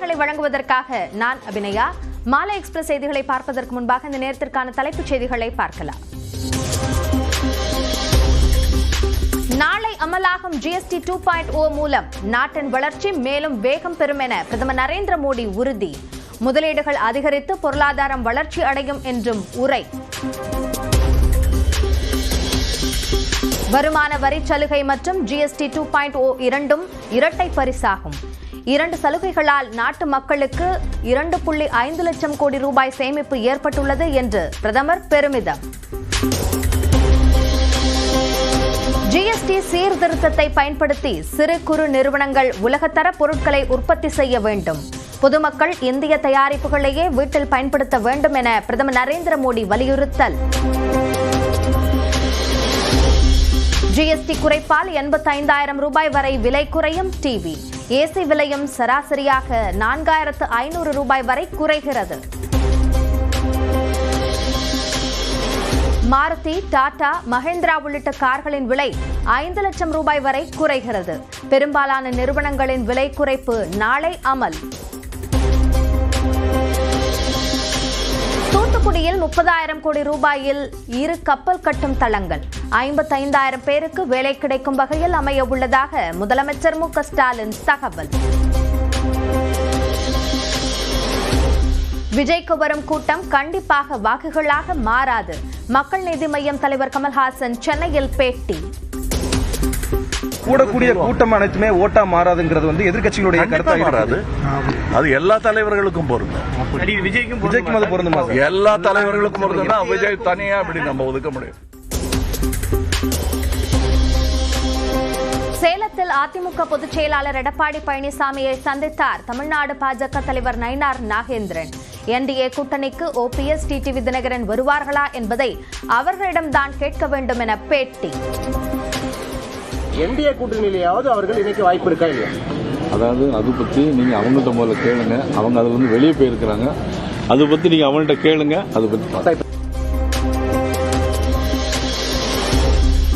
செய்திகளை வழங்குவதற்காக நான் அபிநயா. மாலை எக்ஸ்பிரஸ் செய்திகளை பார்ப்பதற்கு முன்பாக இந்த நேரத்திற்கான தலைப்புச் செய்திகளை பார்க்கலாம். நாளை அமலாகும் GST 2.0 மூலம் நாட்டின் வளர்ச்சி மேலும் வேகம் பெறும் என பிரதமர் நரேந்திர மோடி உறுதி. முதலீடுகள் அதிகரித்து பொருளாதாரம் வளர்ச்சி அடையும் என்றும் உரை. வருமான வரி சலுகை மற்றும் GST 2.0 இரண்டும் இரட்டை பரிசாகும். 2 சலுகைகளால் நாட்டு மக்களுக்கு 2.5 லட்சம் கோடி ரூபாய் சேமிப்பு ஏற்பட்டுள்ளது என்று பிரதமர் பெருமிதம். GST சீர்திருத்தத்தை பயன்படுத்தி சிறு குறு நிறுவனங்கள் உலகத்தர பொருட்களை உற்பத்தி செய்ய வேண்டும். பொதுமக்கள் இந்திய தயாரிப்புகளையே வீட்டில் பயன்படுத்த வேண்டும் என பிரதமர் நரேந்திர மோடி வலியுறுத்தல். GST குறைப்பால் 85,000 ரூபாய் வரை விலை குறையும் டிவி. ஏசி விலையும் சராசரியாக 4,500 ரூபாய் வரை குறைகிறது. மாருதி, டாடா, மஹிந்திரா உள்ளிட்ட கார்களின் விலை 5 லட்சம் ரூபாய் வரை குறைகிறது. பெரும்பாலான நிறுவனங்களின் விலை குறைப்பு நாளை அமல். தூத்துக்குடியில் 30,000 கோடி ரூபாயில் 2 கப்பல் கட்டும் தளங்கள். 55,000 பேருக்கு வேலை கிடைக்கும் வகையில் அமைய உள்ளதாக முதலமைச்சர் மு.க. ஸ்டாலின் தகவல். விஜய்க்கு வரும் கூட்டம் கண்டிப்பாக வாக்குகளாக மாறாது. மக்கள் நீதி மய்யம் தலைவர் கமல்ஹாசன் சென்னையில் பேட்டி. கூடக்கூடிய கூட்டம் அனைத்துமே ஓட்டா மாறாதுங்கிறது எதிர்க்கட்சிகளுடைய கருத்தா மாறாது. அது எல்லா தலைவர்களுக்கும் பொருந்தும். விஜய்க்கும் அது பொருந்துமா? எல்லா தலைவர்களுக்கும் பொருந்தும். விஜய் தனியா அப்படி நம்ம ஒதுக்க முடியும். சேலத்தில் அதிமுக பொதுச் செயலாளர் எடப்பாடி பழனிசாமியை சந்தித்தார் தமிழ்நாடு பாஜக தலைவர் நயினார் நாகேந்திரன். NDA கூட்டணிக்கு OPS, டிடிவி தினகரன் வருவார்களா என்பதை அவர்களிடம்தான் கேட்க வேண்டும் என பேட்டி. NDA கூட்டணியிலேயாவது அவர்கள் இணைக்க வாய்ப்பு இருக்கா இல்லையா? அதாவது அது பற்றி நீங்க அவங்கள்ட்ட முதல்ல கேளுங்க. அவங்க அதுல இருந்து வெளியே போயிருக்கிறாங்க. அது பத்தி நீங்க அவங்கள்ட்ட கேளுங்க. அது பத்தி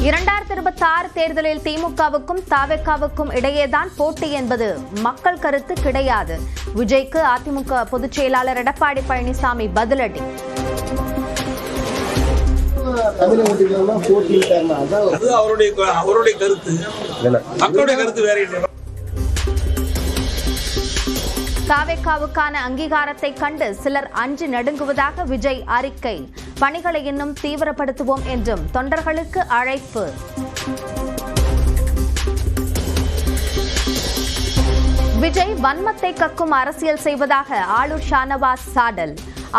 2026 தேர்தலில் திமுகவுக்கும் தவேகாவுக்கும் இடையேதான் போட்டி என்பது மக்கள் கருத்து கிடையாது. விஜய்க்கு அதிமுக பொதுச் செயலாளர் எடப்பாடி பழனிசாமி பதிலடி. அவருடைய கருத்து, மக்களுடைய கருத்து வேற இல்லை. தவேகாவுக்கான அங்கீகாரத்தை கண்டு சிலர் அஞ்சி நடுங்குவதாக விஜய் அறிக்கை. பணிகளை இன்னும் தீவிரப்படுத்துவோம் என்றும் தொண்டர்களுக்கு அழைப்பு. விஜய் வன்மத்தை கக்கும் அரசியல் செய்வதாக ஆளுநர் ஷானவாஸ் சாடல்.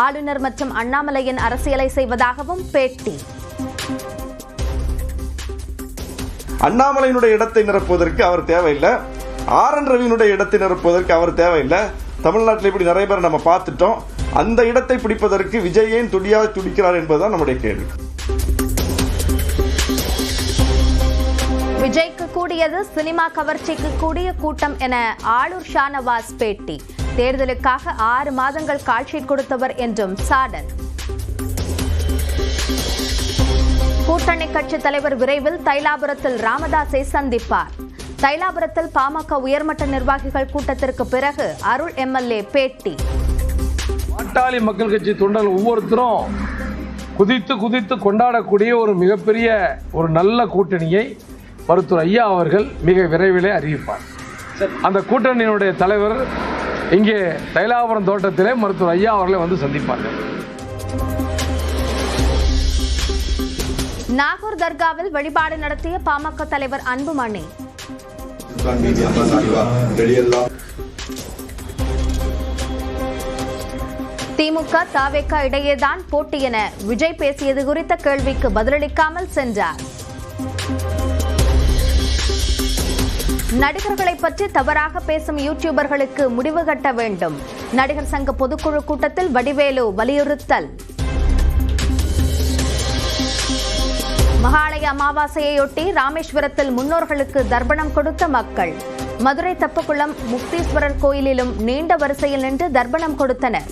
ஆளுநர் மற்றும் அண்ணாமலையின் அரசியலை செய்வதாகவும் பேட்டி. அண்ணாமலையினுடைய இடத்தை நிரப்புவதற்கு அவர் தேவையில்லை. RN ரவியினுடைய இடத்தை நிரப்புவதற்கு அவர் தேவையில்லை. தமிழ்நாட்டில் இப்படி நிறைய பேர் நம்ம பார்த்துட்டோம். அந்த இடத்தை பிடிப்பதற்கு விஜய் ஏன் துடியாக துடிக்கிறார் என்பதுதான் நம்முடைய கேள்வி. விஜய்க்கு கூடியது சினிமா கவர்ச்சிக்கு கூடிய கூட்டம் என ஆளுநர் ஷானவாஸ் பேட்டி. தேர்தலுக்காக 6 மாதங்கள் கால்ஷீட் கொடுத்தவர் என்றும் சாடல். கூட்டணி கட்சி தலைவர் விரைவில் தைலாபுரத்தில் ராமதாஸை சந்திப்பார். தைலாபுரத்தில் பாமக உயர்மட்ட நிர்வாகிகள் கூட்டத்திற்கு பிறகு அருள் MLA பேட்டி. பாட்டாளி மக்கள் கட்சி தொண்டர்கள் ஒவ்வொருத்தரும் குதித்து கொண்டாடக்கூடிய ஒரு மிகப்பெரிய ஒரு நல்ல கூட்டணியை மருத்துவர் ஐயா அவர்கள் மிக விரைவிலே அறிவிப்பார். அந்த கூட்டணியினுடைய தலைவர் இங்கே தைலாபுரம் தோட்டத்திலே மருத்துவர் ஐயா அவர்களை வந்து சந்திப்பார்கள். நாகூர் தர்காவில் வழிபாடு நடத்திய பாமக தலைவர் அன்புமணி. திமுக தவேகா இடையேதான் போட்டி என விஜய் பேசியது குறித்த கேள்விக்கு பதிலளிக்காமல் சென்றார். நடிகர்களை பற்றி தவறாக பேசும் யூடியூபர்களுக்கு முடிவு கட்ட வேண்டும். நடிகர் சங்க பொதுக்குழு கூட்டத்தில் வடிவேலு வலியுறுத்தல். மகாலய அமாவாசையொட்டி ராமேஸ்வரத்தில் முன்னோர்களுக்கு தர்ப்பணம் கொடுத்த மக்கள். மதுரை தப்பக்குளம் முக்தீஸ்வரர் கோயிலிலும் நீண்ட வரிசையில் நின்று தர்ப்பணம் கொடுத்தனர்.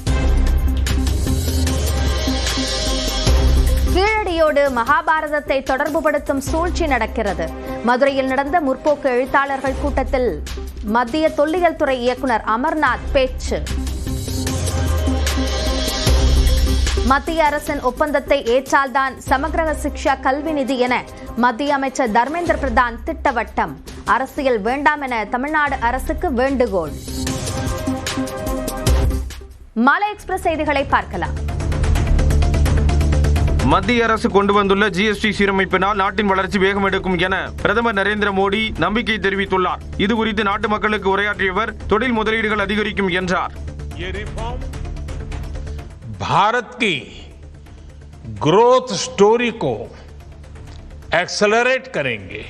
கீழடியோடு மகாபாரதத்தை தொடர்புபடுத்தும் சூழ்ச்சி நடக்கிறது. மதுரையில் நடந்த முற்போக்கு எழுத்தாளர்கள் கூட்டத்தில் மத்திய தொல்லியல் துறை இயக்குனர் அமர்நாத் பேச்சு. மத்திய அரசின் ஒப்பந்தத்தை ஏற்றால்தான் சமக்கிர சிக்ஷா கல்வி நிதி என மத்திய அமைச்சர் தர்மேந்திர பிரதான் திட்டவட்டம். அரசியல் வேண்டாம் என தமிழ்நாடு அரசுக்கு வேண்டுகோள். மாலை எக்ஸ்பிரஸ் செய்திகளை பார்க்கலாம். மத்திய அரசு கொண்டு வந்துள்ள ஜிஎஸ்டி சீரமைப்பினால் நாட்டின் வளர்ச்சி வேகம் எடுக்கும் என பிரதமர் நரேந்திர மோடி நம்பிக்கை தெரிவித்துள்ளார். இது குறித்து நாட்டு மக்களுக்கு உரையாற்றியவர் தொழில் முதலீடுகள் அதிகரிக்கும் என்றார். भारत की ग्रोथ स्टोरी को एक्सेलरेट करेंगे,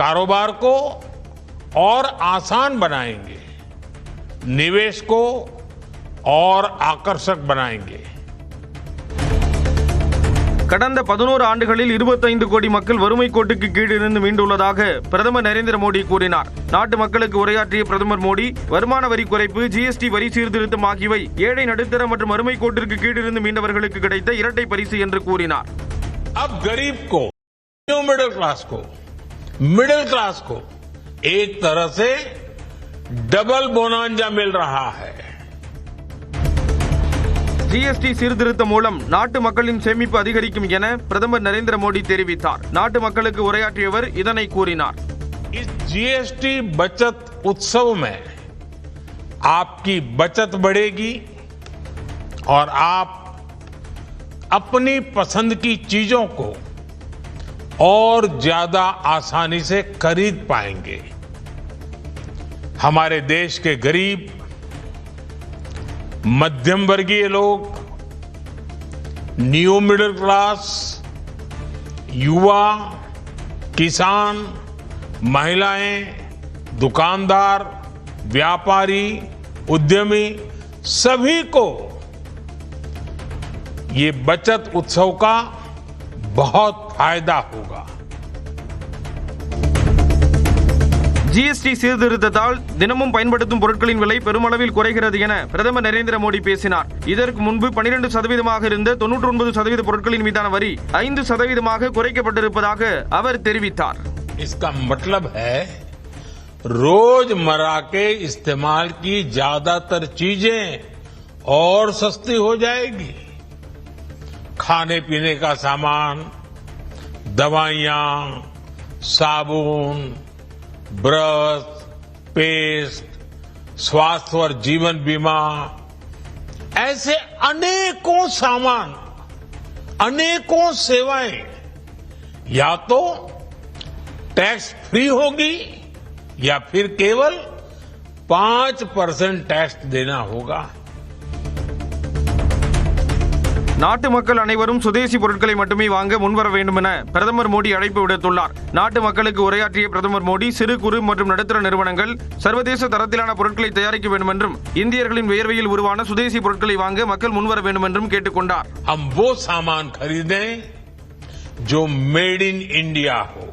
कारोबार को और आसान बनाएंगे, निवेश को और आकर्षक बनाएंगे. கடந்த 11 ஆண்டுகளில் 25 கோடி மக்கள் வறுமை கோட்டுக்கு கீழிருந்து மீண்டுள்ளதாக பிரதமர் நரேந்திர மோடி கூறினார். நாட்டு மக்களுக்கு உரையாற்றிய பிரதமர் மோடி வருமான வரி குறைப்பு, ஜிஎஸ்டி வரி சீர்திருத்தம் ஆகியவை ஏழை நடுத்தர மற்றும் வறுமை கோட்டிற்கு கீழிருந்து மீண்டவர்களுக்கு கிடைத்த இரட்டை பரிசு என்று கூறினார். अब गरीब को, मिडिल क्लास को एक तरह से डबल बोनांजा मिल रहा है. ஜிஎஸ்டி சீர்திருத்தம் மூலம் நாட்டு மக்களின் சேமிப்பு அதிகரிக்கும் என பிரதமர் நரேந்திர மோடி தெரிவித்தார். நாட்டு மக்களுக்கு உரையாற்றியவர் இதனை கூறினார். इस जीएसटी बचत उत्सव में आपकी बचत बढ़ेगी और आप अपनी पसंद की चीजों को और ज्यादा आसानी से खरीद पाएंगे. हमारे देश के गरीब, मध्यम वर्गीय लोग, न्यू मिडिल क्लास, युवा, किसान, महिलाएं, दुकानदार, व्यापारी, उद्यमी, सभी को ये बचत उत्सव का बहुत फायदा होगा. ஜிஎஸ்டி சீர்திருத்தத்தால் தினமும் பயன்படுத்தும் பொருட்களின் விலை பெருமளவில் குறைகிறது என பிரதமர் நரேந்திர மோடி பேசினார். இதற்கு முன்பு 12% இருந்த 99% பொருட்களின் மீதான வரி 5% குறைக்கப்பட்டிருப்பதாக அவர் தெரிவித்தார். इसका मतलब है रोजमर्रा के इस्तेमाल की ज्यादातर चीजें और सस्ती हो जाएगी. खाने पीने का सामान, दवाइयां, साबुन, ब्रश, पेस्ट, स्वास्थ्य और जीवन बीमा, ऐसे अनेकों सामान, अनेकों सेवाएं या तो टैक्स फ्री होगी या फिर केवल 5% टैक्स देना होगा. நாட்டு மக்கள் அனைவரும் சுதேசி பொருட்களை மட்டுமே வாங்க முன்வர வேண்டும் என பிரதமர் மோடி அழைப்பு விடுத்துள்ளார். நாட்டு மக்களுக்கு உரையாற்றிய பிரதமர் மோடி சிறு குறு மற்றும் நடுத்தர நிறுவனங்கள் சர்வதேச தரத்திலான பொருட்களை தயாரிக்க வேண்டும் என்றும் இந்தியர்களின் வியர்வையில் உருவான சுதேசி பொருட்களை வாங்க மக்கள் முன்வர வேண்டும் என்றும் கேட்டுக்கொண்டார். हम वो सामान खरीदें जो मेड इन इंडिया हो,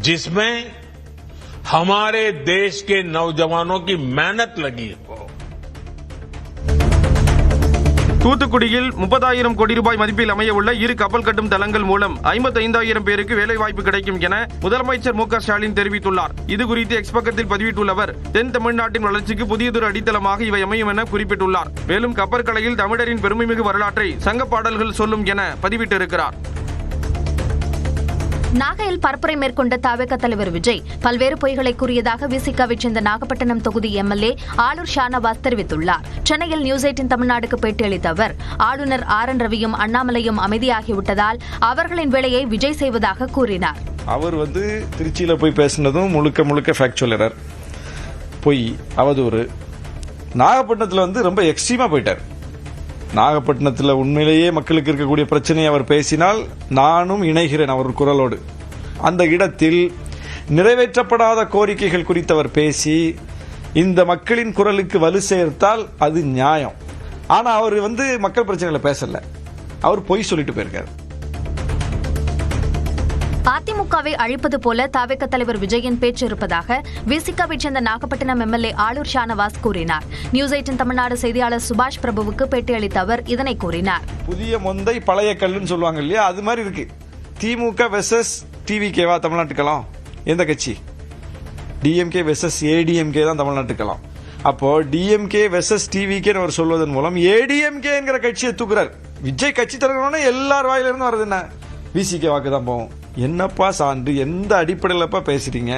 जिसमें हमारे देश के नौजवानों की मेहनत लगी हो. தூத்துக்குடியில் 30,000 கோடி ரூபாய் மதிப்பில் அமைய உள்ள 2 கப்பல் கட்டும் தளங்கள் மூலம் 55,000 பேருக்கு வேலைவாய்ப்பு கிடைக்கும் என முதலமைச்சர் மு.க. ஸ்டாலின் தெரிவித்துள்ளார். இதுகுறித்து எக்ஸ் பக்கத்தில் பதிவிட்டுள்ள அவர், தென் தமிழ்நாட்டின் வளர்ச்சிக்கு புதியதொரு அடித்தளமாக இவை அமையும் என குறிப்பிட்டுள்ளார். மேலும் கப்பற்கலையில் தமிழரின் பெருமைமிகு வரலாற்றை சங்க பாடல்கள் சொல்லும் என பதிவிட்டிருக்கிறார். நாகையில் பரப்புரை மேற்கொண்ட தவிக தலைவர் விஜய் பல்வேறு பொய்களை கூறியதாக விசிகாவைச் சேர்ந்த நாகப்பட்டினம் தொகுதி எம்எல்ஏ ஆளூர் ஷானவாஸ் தெரிவித்துள்ளார். சென்னையில் நியூஸ் 18 தமிழ்நாடுக்கு பேட்டியளித்த அவர், ஆளுநர் ஆர்.என். ரவியும் அண்ணாமலையும் அமைதியாகிவிட்டதால் அவர்களின் வேலையை விஜய் செய்வதாக கூறினார். அவர் திருச்சியில போய் பேசினதும் முழுக்க ஃபேக்சுவல் எரர், பொய், அவதூறு. நாகப்பட்டினத்தில் ரொம்ப எக்ஸ்ட்ரீமா போயிட்டார். நாகப்பட்டினத்தில் உண்மையிலேயே மக்களுக்கு இருக்கக்கூடிய பிரச்சனையை அவர் பேசினால் நானும் இணைகிறேன் அவர் குரலோடு. அந்த இடத்தில் நிறைவேற்றப்படாத கோரிக்கைகள் குறித்து அவர் பேசி இந்த மக்களின் குரலுக்கு வலு சேர்த்தால் அது நியாயம். ஆனா அவர் மக்கள் பிரச்சனைகளை பேசல, அவர் பொய் சொல்லிட்டு போயிருக்காரு. அதிமுகவை அழிப்பது போல தவிக தலைவர் விஜயின் பேச்சு இருப்பதாக விசிகாவைச் சேர்ந்த நாகப்பட்டினம் எம்எல்ஏ ஆளூர் ஷானவாஸ் கூறினார். நியூஸ் 18 தமிழ்நாடு செய்தியாளர் சுபாஷ் பிரபுவுக்கு பேட்டியளித்த அவர் இதனை கூறினார். புதிய மொந்தை பழைய கல்லுன்னு சொல்லுவாங்க இல்லையா, அது மாதிரி இருக்கு. திமுக வெர்சஸ் டிவிகேவா தமிழ்நாட்டுக்கெல்லாம் எந்த கட்சி? டிஎம்கே வெர்சஸ் ஏடிஎம்கே தான் தமிழ்நாட்டுக்கெல்லாம். அப்போ டிஎம்கே வெர்சஸ் டிவிகேன்னு அவர் சொல்வதன் மூலம் ஏடிஎம்கேங்கிற கட்சியை தூக்குறார். விஜய் கட்சி திறக்கணும்னா எல்லார் வாயிலிருந்து வருது என்ன, விசிகே வாக்கு தான் போகும். என்னப்பா சான்று, எந்த அடிப்படையிலப்பா பேசுறீங்க?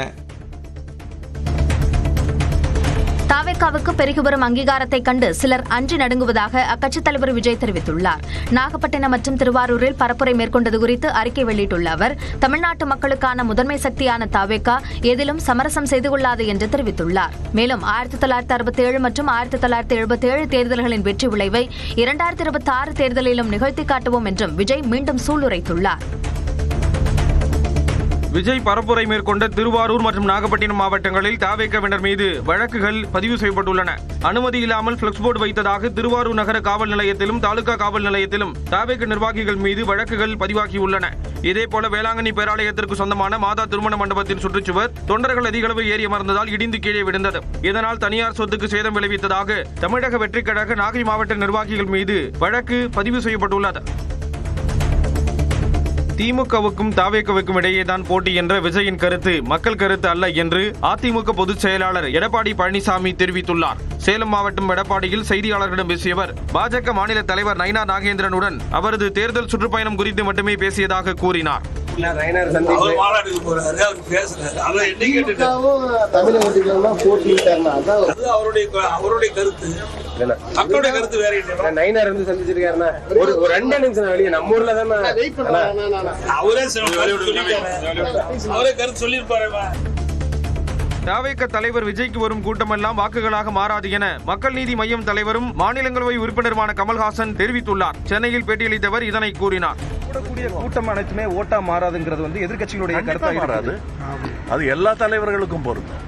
தாவேகாவுக்கு பெருகி வரும் அங்கீகாரத்தை கண்டு சிலர் அஞ்சி நடுங்குவதாக அக்கட்சித் தலைவர் விஜய் தெரிவித்துள்ளார். நாகப்பட்டினம் மற்றும் திருவாரூரில் பரப்புரை மேற்கொண்டது குறித்து அறிக்கை வெளியிட்டுள்ள அவர், தமிழ்நாட்டு மக்களுக்கான முதன்மை சக்தியான தாவேகா எதிலும் சமரசம் செய்து கொள்ளாது என்று தெரிவித்துள்ளார். மேலும் 1967 மற்றும் 1977 தேர்தல்களின் வெற்றி விளைவை 2026 தேர்தலிலும் நிகழ்த்தி காட்டுவோம் என்றும் விஜய் மீண்டும் சூளுரைத்துள்ளார். விஜய் பரப்புரை மேற்கொண்ட திருவாரூர் மற்றும் நாகப்பட்டினம் மாவட்டங்களில் தாவேகாவினர் மீது வழக்குகள் பதிவு செய்யப்பட்டுள்ளன. அனுமதி இல்லாமல் பிளக்ஸ் போர்டு வைத்ததாக திருவாரூர் நகர காவல் நிலையத்திலும் தாலுகா காவல் நிலையத்திலும் தாவேகா நிர்வாகிகள் மீது வழக்குகள் பதிவாகியுள்ளன. இதேபோல வேளாங்கண்ணி பேராலயத்திற்கு சொந்தமான மாதா திருமண மண்டபத்தின் சுற்றுச்சுவர் தொண்டர்கள் அதிகளவு ஏறி அமர்ந்ததால் இடிந்து கீழே விழுந்தது. இதனால் தனியார் சொத்துக்கு சேதம் விளைவித்ததாக தமிழக வெற்றிக் கழக நாகை மாவட்ட நிர்வாகிகள் மீது வழக்கு பதிவு செய்யப்பட்டுள்ளது. திமுகவுக்கும் தாவேகாவுக்கும் இடையேதான் போட்டி என்ற விஜயின் கருத்து மக்கள் கருத்து அல்ல என்று அதிமுக பொதுச் செயலாளர் எடப்பாடி பழனிசாமி தெரிவித்துள்ளார். சேலம் மாவட்டம் எடப்பாடியில் செய்தியாளர்களிடம் பேசிய அவர், பாஜக மாநில தலைவர் நயினா நாகேந்திரனுடன் அவரது தேர்தல் சுற்றுப்பயணம் குறித்து மட்டுமே பேசியதாக கூறினார். தாவேகா தலைவர் விஜய்க்கு வரும் கூட்டமெல்லாம் வாக்குகளாக மாறாது என மக்கள் நீதி மய்யம் தலைவரும் மாநிலங்களவை உறுப்பினருமான கமல்ஹாசன் தெரிவித்துள்ளார். சென்னையில் பேட்டியளித்தவர் இதனை கூறினார். கூட்டம் அனைத்துமே ஓட்டா மாறாதுங்கிறது வந்து எதிர்கட்சிகளுடைய கருத்தாக மாறாது. அது எல்லா தலைவர்களுக்கும் பொருந்தும்.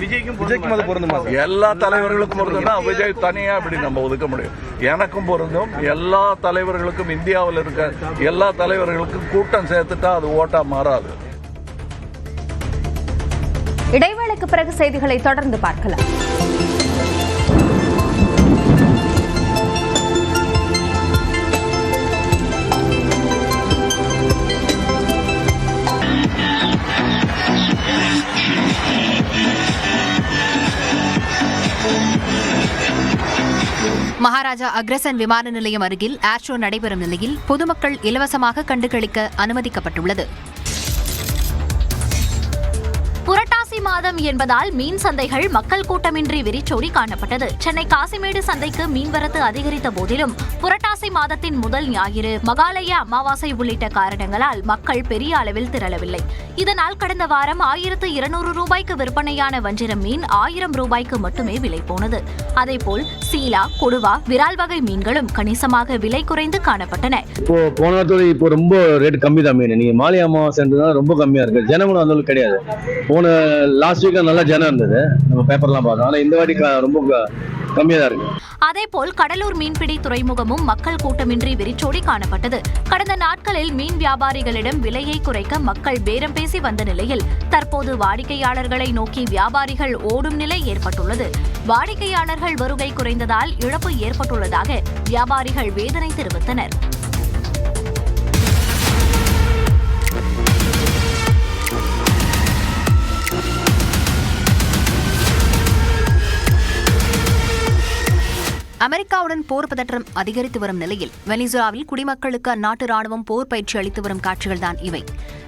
விஜய்க்கும் அது பொருந்துமா? எல்லா தலைவர்களுக்கும் பொருந்தும்னா விஜய் தனியா அப்படி நம்ம ஒதுக்க முடியும். எனக்கும் பொருந்தும். எல்லா தலைவர்களுக்கும், இந்தியாவில் இருக்க எல்லா தலைவர்களுக்கும் கூட்டம் சேர்த்துட்டா அது ஓட்டா மாறாது. இடைவேளைக்கு பிறகு செய்திகளை தொடர்ந்து பார்க்கலாம். மகாராஜா அக்ரசன் விமான நிலையம் அருகில் ஏர் ஷோ நடைபெறும் நிலையில் பொதுமக்கள் இலவசமாக கண்டுகளிக்க அனுமதிக்கப்பட்டுள்ளது. புரட்டாசி மாதம் என்பதால் மீன் சந்தைகள் மக்கள் கூட்டமின்றி வெறிச்சோடி காணப்பட்டது. சென்னை காசிமேடு சந்தைக்கு மீன்வரத்து அதிகரித்த போதிலும் புரட்டாசி மாதத்தின் முதல் ஞாயிறு, மகாலய அமாவாசை உள்ளிட்ட காரணங்களால் மக்கள் பெரிய அளவில் திரளவில்லை. இதனால் கடந்த வாரம் 1200 ரூபாய்க்கு விற்பனையான வஞ்சிரம் மீன் 1000 ரூபாய்க்கு மட்டுமே விலை போனது. அதேபோல் சீலா, கொடுவா, விரால் வகை மீன்களும் கணிசமாக விலை குறைந்து காணப்பட்டன. போன வாரத்தோட இப்போ ரொம்ப ரேட் கம்மி தான். மீன் நீங்க மாலை அமாவாசை ரொம்ப கம்மியா இருக்கு. ஜனங்களும் அந்த அளவுக்கு கிடையாது. போன லாஸ்ட் வீக் நல்லா ஜனம் இருந்தது, நம்ம பேப்பர்லாம் பார்த்தோம். ஆனா இந்த வாட்டி ரொம்ப கம்மியா தான் இருக்கு. அதேபோல் கடலூர் மீன்பிடி துறைமுகமும் மக்கள் கூட்டமின்றி வெறிச்சோடி காணப்பட்டது. கடந்த நாட்களில் மீன் வியாபாரிகளிடம் விலையை குறைக்க மக்கள் பேரம் பேசி வந்த நிலையில் தற்போது வாடிக்கையாளர்களை நோக்கி வியாபாரிகள் ஓடும் நிலை ஏற்பட்டுள்ளது. வாடிக்கையாளர்கள் வருகை குறைந்ததால் இழப்பு ஏற்பட்டுள்ளதாக வியாபாரிகள் வேதனை தெரிவித்தனர். அமெரிக்காவுடன் போர் பதற்றம் அதிகரித்து வரும் நிலையில் வெனிசுலாவில் குடிமக்களுக்கு அந்நாட்டு ராணுவம் போர் பயிற்சி அளித்து வரும் காட்சிகள்தான் இவை.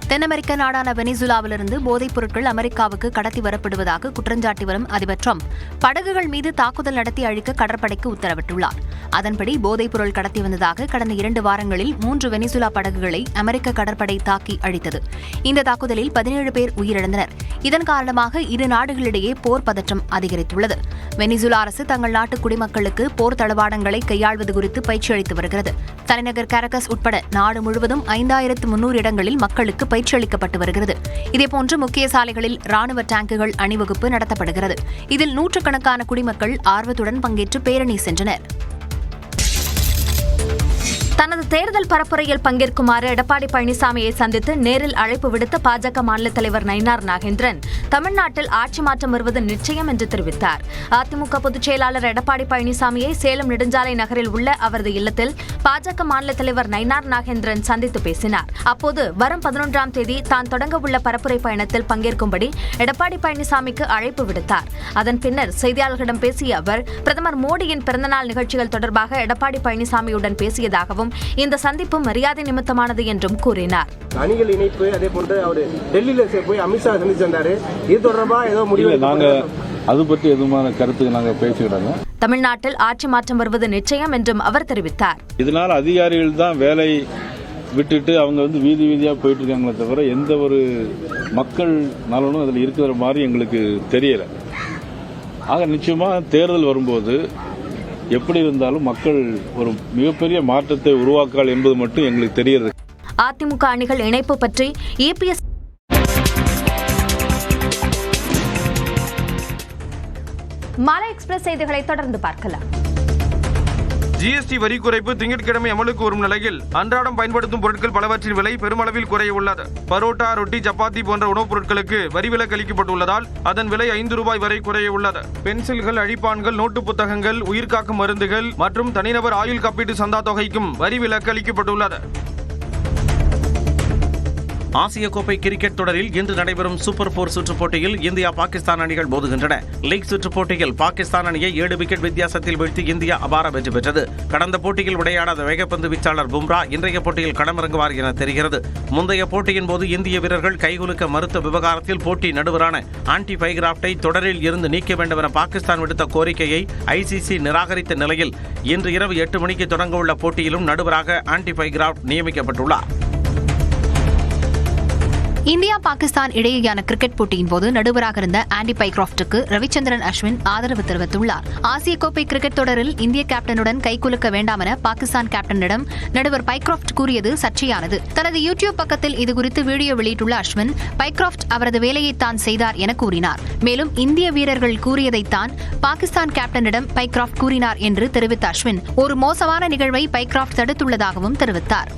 தென் அமெரிக்க நாடான வெனிசுலாவிலிருந்து போதைப் பொருட்கள் அமெரிக்காவுக்கு கடத்தி வரப்படுவதாக குற்றஞ்சாட்டி வரும் அதிபர் ட்ரம்ப் படகுகள் மீது தாக்குதல் நடத்தி அழிக்க கடற்படைக்கு உத்தரவிட்டுள்ளார். அதன்படி போதைப் பொருள் கடத்தி வந்ததாக கடந்த 2 வாரங்களில் 3 வெனிசுலா படகுகளை அமெரிக்க கடற்படை தாக்கி அழித்தது. இந்த தாக்குதலில் 17 பேர் உயிரிழந்தனர். இதன் காரணமாக இரு நாடுகளிடையே போர் பதற்றம் அதிகரித்துள்ளது. வெனிசுலா அரசு தங்கள் நாட்டு குடிமக்களுக்கு போர் தளவாடங்களை கையாள்வது குறித்து பயிற்சி அளித்து வருகிறது. தலைநகர் காரகஸ் உட்பட நாடு முழுவதும் 5300 இடங்களில் மக்களுக்கு பயிற்சி அளிக்கப்பட்டு வருகிறது. இதேபோன்று முக்கிய சாலைகளில் ராணுவ டேங்குகள் அணிவகுப்பு நடத்தப்படுகிறது. இதில் நூற்றுக்கணக்கான குடிமக்கள் ஆர்வத்துடன் பங்கேற்று பேரணி சென்றனர். தனது தேர்தல் பரப்புரையில் பங்கேற்குமாறு எடப்பாடி பழனிசாமியை சந்தித்து நேரில் அழைப்பு விடுத்த பாஜக மாநில தலைவர் நயினார் நாகேந்திரன் தமிழ்நாட்டில் ஆட்சி மாற்றம் வருவது நிச்சயம் என்று தெரிவித்தார். அதிமுக பொதுச் செயலாளர் எடப்பாடி பழனிசாமியை சேலம் நெடுஞ்சாலை நகரில் உள்ள அவரது இல்லத்தில் பாஜக மாநில தலைவர் நயினார் நாகேந்திரன் சந்தித்து பேசினார். அப்போது வரும் 11ஆம் தேதி தான் தொடங்க உள்ள பரப்புரை பயணத்தில் பங்கேற்கும்படி எடப்பாடி பழனிசாமிக்கு அழைப்பு விடுத்தார். அதன் பின்னர் செய்தியாளர்களிடம் பேசிய அவர் பிரதமர் மோடியின் பிறந்தநாள் நிகழ்ச்சிகள் தொடர்பாக எடப்பாடி பழனிசாமியுடன் பேசியதாகவும் இந்த சந்திப்பு மரியாதை நிமித்தமானது என்றும் கூறினார். அணிகள் இணைப்பு அதே போன்று அவர் டெல்லியில போய் அமித்ஷா சந்திச்சிருந்தாரு. இது தொடர்பா ஏதோ முடிவு நாங்க அது பற்றி எதுமான கருத்து நாங்க பேசிக்கிறோங்க. தமிழ்நாட்டில் ஆட்சி மாற்றம் வருவது நிச்சயம் என்றும் அவர் தெரிவித்தார். இதனால் அதிகாரிகள் தான் வேலை விட்டுட்டு அவங்க வீதி வீதியா போயிட்டு இருக்காங்களே தவிர எந்த ஒரு மக்கள் நலனும் அதில் இருக்கிற மாதிரி எங்களுக்கு தெரியல. ஆக நிச்சயமா தேர்தல் வரும்போது எப்படி இருந்தாலும் மக்கள் ஒரு மிகப்பெரிய மாற்றத்தை உருவாக்கால் என்பது மட்டும் எங்களுக்கு தெரிகிறது. அதிமுக அணிகள் இணைப்பு பற்றி EPS மாலை எக்ஸ்பிரஸ் செய்திகளை தொடர்ந்து பார்க்கலாம். ஜிஎஸ்டி வரி குறைப்பு திங்கட்கிழமை அமலுக்கு வரும் நிலையில் அன்றாடம் பயன்படுத்தும் பொருட்கள் பலவற்றின் விலை பெருமளவில் குறைய உள்ளது. பரோட்டா, ரொட்டி, சப்பாத்தி போன்ற உணவுப் பொருட்களுக்கு வரி விலக்கு அளிக்கப்பட்டுள்ளதால் அதன் விலை ₹5 வரை குறைய உள்ளது. பென்சில்கள், அழிப்பான்கள், நோட்டு புத்தகங்கள், உயிர்காக்கும் மருந்துகள் மற்றும் தனிநபர் ஆயுள் காப்பீட்டு சந்தா தொகைக்கும் வரி விலக்கு அளிக்கப்பட்டுள்ளது. ஆசிய கோப்பை கிரிக்கெட் தொடரில் இன்று நடைபெறும் சூப்பர் 4 சுற்றுப் போட்டியில் இந்தியா பாகிஸ்தான் அணிகள் மோதுகின்றன. லீக் சுற்றுப் போட்டியில் பாகிஸ்தான் அணியை 7 விக்கெட் வித்தியாசத்தில் வீழ்த்தி இந்தியா அபார வெற்றி பெற்றது. கடந்த போட்டியில் விளையாடாத வேகப்பந்து வீச்சாளர் பும்ரா இன்றைய போட்டியில் களமிறங்குவார் என தெரிகிறது. முந்தைய போட்டியின் போது இந்திய வீரர்கள் கைகுலுக்க மறுத்த விவகாரத்தில் போட்டி நடுவரான ஆன்டி பைகிராப்டை தொடரில் இருந்து நீக்க வேண்டும் என பாகிஸ்தான் விடுத்த கோரிக்கையை ICC நிராகரித்த நிலையில் இன்று இரவு 8 மணிக்கு தொடங்கவுள்ள போட்டியிலும் நடுவராக ஆன்டி பைகிராப்ட் நியமிக்கப்பட்டுள்ளார். இந்தியா பாகிஸ்தான் இடையேயான கிரிக்கெட் போட்டியின் போது நடுவராக இருந்த ஆண்டி பைக்ராப்டுக்கு ரவிச்சந்திரன் அஸ்வின் ஆதரவு தெரிவித்துள்ளார். ஆசிய கோப்பை கிரிக்கெட் தொடரில் இந்திய கேப்டனுடன் கைகுலுக்க வேண்டாம் என பாகிஸ்தான் கேப்டனிடம் நடுவர் பைக்ராப்ட் கூறியது சர்ச்சையானது. தனது யூடியூப் பக்கத்தில் இதுகுறித்து வீடியோ வெளியிட்டுள்ள அஸ்வின், பைக்ராப்ட் அவரது வேலையை தான் செய்தார் என கூறினார். மேலும் இந்திய வீரர்கள் கூறியதைத்தான் பாகிஸ்தான் கேப்டனிடம் பைக்ராப்ட் கூறினார் என்று தெரிவித்த அஸ்வின், ஒரு மோசமான நிகழ்வை பைக்ராப்ட் தடுத்துள்ளதாகவும் தெரிவித்தார்.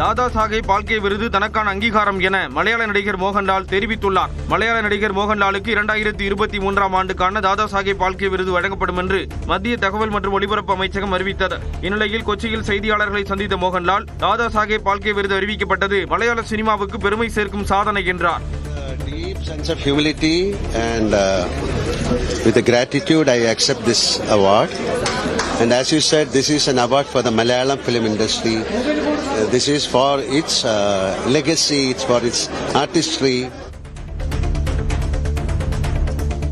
தாதா சாஹேப் பால்கே விருது தனக்கான அங்கீகாரம் என மலையாள நடிகர் மோகன்லால் தெரிவித்துள்ளார். மலையாள நடிகர் மோகன்லாலுக்கு 2023ஆம் ஆண்டுக்கான தாதா சாஹேப் பால்கே விருது வழங்கப்படும் என்று மத்திய தகவல் மற்றும் ஒலிபரப்பு அமைச்சகம் அறிவித்தது. இந்நிலையில் கொச்சியில் செய்தியாளர்களை சந்தித்த மோகன்லால், தாதா சாஹேப் பால்கே விருது அறிவிக்கப்பட்டது மலையாள சினிமாவுக்கு பெருமை சேர்க்கும் சாதனை என்றார். Deep sense of humility and with gratitude I accept this award. And as you said, this is an award for the Malayalam film industry. This is for its legacy, it's for its artistry.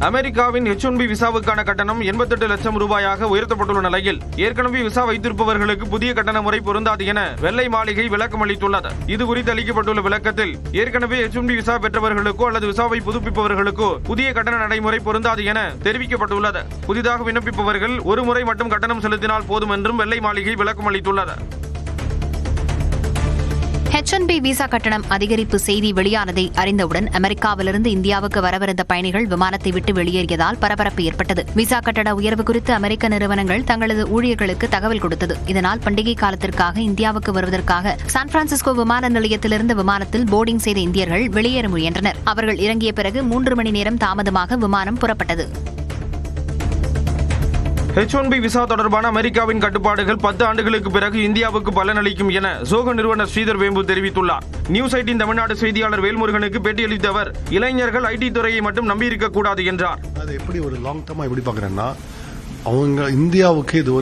அமெரிக்காவின் H-1B விசாவுக்கான கட்டணம் 88 லட்சம் ரூபாயாக உயர்த்தப்பட்டுள்ள நிலையில் ஏற்கனவே visa வைத்திருப்பவர்களுக்கு புதிய கட்டண முறை பொருந்தாது என வெள்ளை மாளிகை விளக்கம் அளித்துள்ளது. இதுகுறித்து அளிக்கப்பட்டுள்ள விளக்கத்தில் ஏற்கனவே H-1B விசா பெற்றவர்களுக்கோ அல்லது விசாவை புதுப்பிப்பவர்களுக்கோ புதிய கட்டண நடைமுறை பொருந்தாது என தெரிவிக்கப்பட்டுள்ளது. புதிதாக விண்ணப்பிப்பவர்கள் ஒரு முறை மட்டும் கட்டணம் செலுத்தினால் போதும் என்றும் வெள்ளை மாளிகை விளக்கம் அளித்துள்ளது. H-1B விசா கட்டணம் அதிகரிப்பு செய்தி வெளியானதை அறிந்தவுடன் அமெரிக்காவிலிருந்து இந்தியாவுக்கு வரவிருந்த பயணிகள் விமானத்தை விட்டு வெளியேறியதால் பரபரப்பு ஏற்பட்டது. விசா கட்டண உயர்வு குறித்து அமெரிக்க நிறுவனங்கள் தங்களது ஊழியர்களுக்கு தகவல் கொடுத்தது. இதனால் பண்டிகை காலத்திற்காக இந்தியாவுக்கு வருவதற்காக சான் பிரான்சிஸ்கோ விமான நிலையத்திலிருந்து விமானத்தில் போர்டிங் செய்த இந்தியர்கள் வெளியேற முயன்றனர். அவர்கள் இறங்கிய பிறகு 3 மணி நேரம் தாமதமாக விமானம் புறப்பட்டது. H-1B விசா தொடர்பான அமெரிக்காவின் கட்டுப்பாடுகள் 10 ஆண்டுகளுக்கு பிறகு இந்தியாவுக்கு பலனளிக்கும் என சோக நிறுவனர் ஸ்ரீதர் வேம்பு தெரிவித்துள்ளார். நியூஸ் 18 தமிழ்நாடு செய்தியாளர் வேல்முருகனுக்கு பேட்டியளித்த அவர், இளைஞர்கள் IT துறையை மட்டும் நம்பியிருக்க கூடாது என்றார். அது எப்படி ஒரு லாங் டர்மா எப்படி பார்க்குறேன்னா, அவங்க இந்தியாவுக்கு இது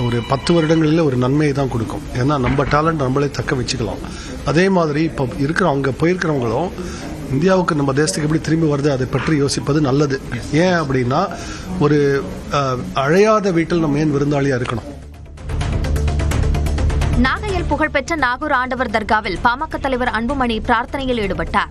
ஒரு 10 வருடங்களில் ஒரு நன்மையை தான் கொடுக்கும். ஏன்னா நம்ம டேலண்ட் நம்மளே தக்க வச்சுக்கலாம். அதே மாதிரி இப்போ அங்கே போயிருக்கிறவங்களும் இந்தியாவுக்கு நம்ம தேசத்துக்கு எப்படி திரும்பி வருது அதை பற்றி யோசிப்பது நல்லது. ஏன் அப்படின்னா, ஒரு அழையாத வீட்டில் நம்ம ஏன் விருந்தாளியா இருக்கணும். நாகையில் புகழ்பெற்ற நாகூர் ஆண்டவர் தர்காவில் பாமக தலைவர் அன்புமணி பிரார்த்தனையில் ஈடுபட்டார்.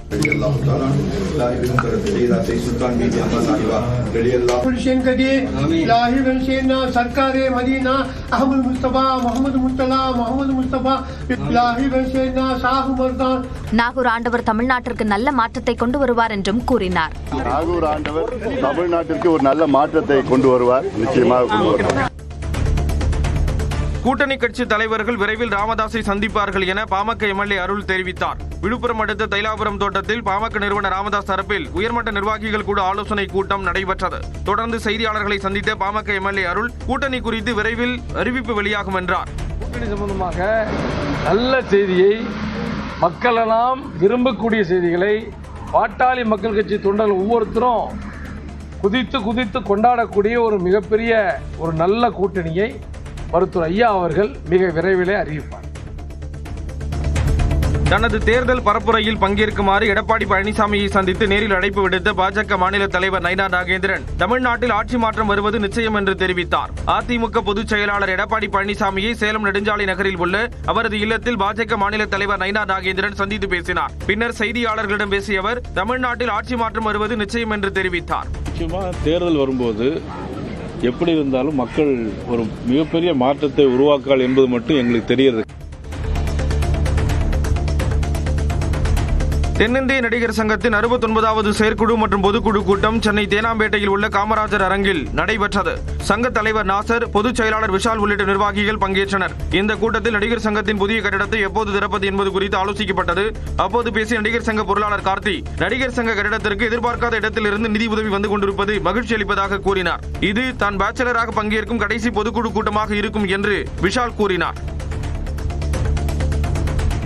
நாகூர் ஆண்டவர் தமிழ்நாட்டிற்கு நல்ல மாற்றத்தை கொண்டு வருவார் என்றும் கூறினார். நாகூர் ஆண்டவர் தமிழ்நாட்டிற்கு ஒரு நல்ல மாற்றத்தை கொண்டு வருவார், நிச்சயமாக கொண்டு வருவார். கூட்டணி கட்சி தலைவர்கள் விரைவில் ராமதாஸை சந்திப்பார்கள் என பாமக எம்எல்ஏ அருள் தெரிவித்தார். விழுப்புரம் அடுத்த தைலாபுரம் தோட்டத்தில் பாமக நிறுவனர் ராமதாஸ் தரப்பில் உயர்மட்ட நிர்வாகிகள் கூட ஆலோசனை கூட்டம் நடைபெற்றது. தொடர்ந்து செய்தியாளர்களை சந்தித்த பாமக எம்எல்ஏ அருள் கூட்டணி குறித்து விரைவில் அறிவிப்பு வெளியாகும் என்றார். கூட்டணி சம்பந்தமாக நல்ல செய்தியை, மக்களெல்லாம் விரும்பக்கூடிய செய்திகளை பாட்டாளி மக்கள் கட்சி தொண்டர்கள் ஒவ்வொருத்தரும் குதித்து கொண்டாடக்கூடிய ஒரு மிகப்பெரிய ஒரு நல்ல கூட்டணியை மருத்துவர் ஐயா அவர்கள் மிக விரைவிலே அறிவிப்பார். தனது தேர்தல் பரப்புரையில் பங்கேற்குமாறு எடப்பாடி பழனிசாமியை சந்தித்து நேரில் அழைப்பு விடுத்த பாஜக மாநில தலைவர் நயினா நாகேந்திரன் தமிழ்நாட்டில் ஆட்சி மாற்றம் வருவது நிச்சயம் என்று தெரிவித்தார். அதிமுக பொதுச் செயலாளர் எடப்பாடி பழனிசாமியை சேலம் நெடுஞ்சாலை நகரில் உள்ள அவரது இல்லத்தில் பாஜக மாநில தலைவர் நயினா நாகேந்திரன் சந்தித்து பேசினார். பின்னர் செய்தியாளர்களிடம் பேசிய அவர் தமிழ்நாட்டில் ஆட்சி மாற்றம் வருவது நிச்சயம் என்று தெரிவித்தார். முக்கியமா தேர்தல் வரும்போது எப்படி இருந்தாலும் மக்கள் ஒரு மிகப்பெரிய மாற்றத்தை உருவாக்கால் என்பது மட்டும் எங்களுக்கு தெரிகிறது. தென்னிந்திய நடிகர் சங்கத்தின் 69வது செயற்குழு மற்றும் பொதுக்குழு கூட்டம் சென்னை தேனாம்பேட்டையில் உள்ள காமராஜர் அரங்கில் நடைபெற்றது. சங்க தலைவர் நாசர், பொதுச் செயலாளர் விஷால் உள்ளிட்ட நிர்வாகிகள் பங்கேற்றனர். இந்த கூட்டத்தில் நடிகர் சங்கத்தின் புதிய கட்டிடத்தை எப்போது திறப்பது என்பது குறித்து ஆலோசிக்கப்பட்டது. அப்போது பேசிய நடிகர் சங்க பொருளாளர் கார்த்தி, நடிகர் சங்க கட்டிடத்திற்கு எதிர்பார்க்காத இடத்திலிருந்து நிதி உதவி வந்து கொண்டிருப்பது மகிழ்ச்சி அளிப்பதாக கூறினார். இது தான் பேச்சலராக பங்கேற்கும் கடைசி பொதுக்குழு கூட்டமாக இருக்கும் என்று விஷால் கூறினார்.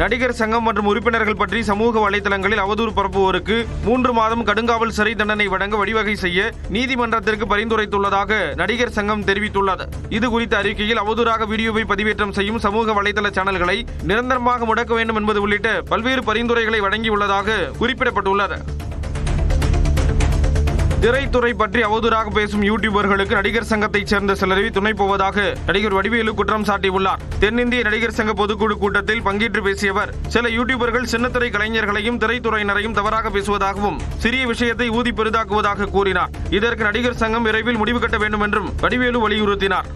நடிகர் சங்கம் மற்றும் உறுப்பினர்கள் பற்றி சமூக வலைதளங்களில் அவதூறு பரப்புவோருக்கு 3 மாதம் கடுங்காவல் சிறை தண்டனை வழங்க வழிவகை செய்ய நீதிமன்றத்திற்கு பரிந்துரைத்துள்ளதாக நடிகர் சங்கம் தெரிவித்துள்ளது. இது குறித்த அறிக்கையில் அவதூறாக வீடியோவை பதிவேற்றம் செய்யும் சமூக வலைதள சேனல்களை நிரந்தரமாக முடக்க வேண்டும் என்பது உள்ளிட்ட பல்வேறு பரிந்துரைகளை வழங்கியுள்ளதாக குறிப்பிடப்பட்டுள்ளது. திரைத்துறை பற்றி அவதூறாக பேசும் யூடியூபர்களுக்கு நடிகர் சங்கத்தைச் சேர்ந்த சிலரை துணை போவதாக நடிகர் வடிவேலு குற்றம் சாட்டியுள்ளார். தென்னிந்திய நடிகர் சங்க பொதுக்குழு கூட்டத்தில் பங்கேற்று பேசிய அவர், சில யூடியூபர்கள் சின்னத்திரை கலைஞர்களையும் திரைத்துறையினரையும் தவறாக பேசுவதாகவும் சிறிய விஷயத்தை ஊதி பெரிதாக்குவதாக கூறினார். இதற்கு நடிகர் சங்கம் விரைவில் முடிவு கட்ட வேண்டும் என்றும் வடிவேலு வலியுறுத்தினார்.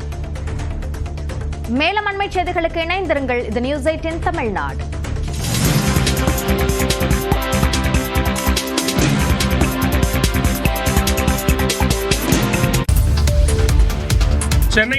மேலும் அண்மை செய்திகளுக்கு இணைந்திருங்கள். இது நியூஸ் 18 தமிழ்நாடு.